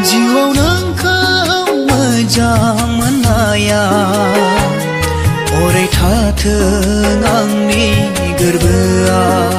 जिउआव नोंखौ मोजां मोननाया अराय थाथों आंनि गोरबोआव।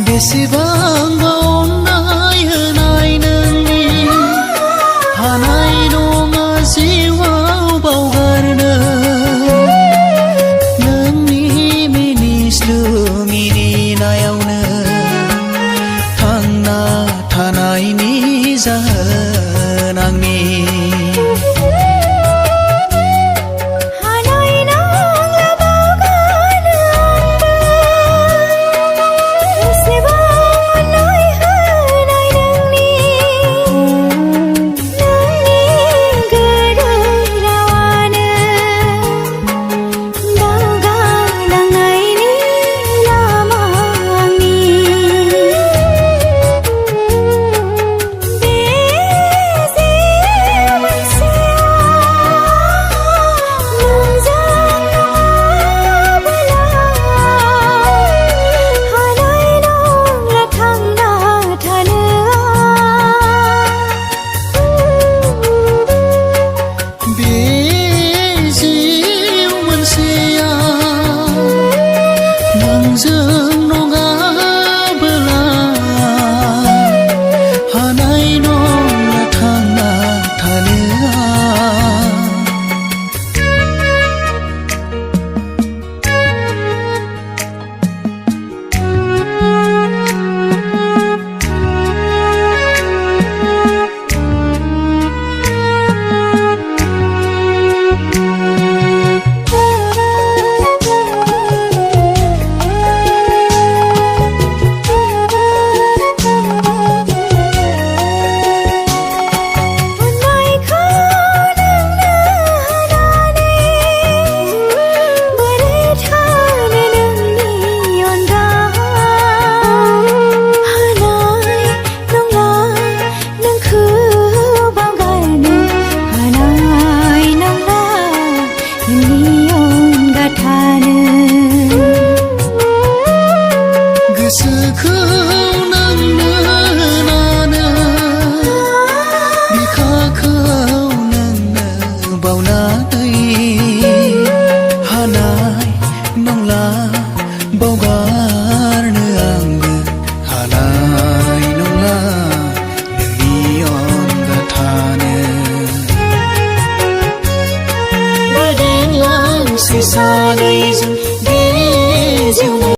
बेसेबांबा अननाय होनाय नोंनि हानाय नङा जिउआव बावगारनो। नोंनि मिनिस्लु मिनिनायावनो थांना थानायनि जाहोन आंनि। नोंजों नङाबोला हानाय नङा थांना थानो। गोसोखौ नोंनो होनानै बिखाखौ नोंनो बावनानै हानाय नंला बावगारनो आंबो हानाय नंला नोंनि अनगा थानो। बदेलांसै सानैजों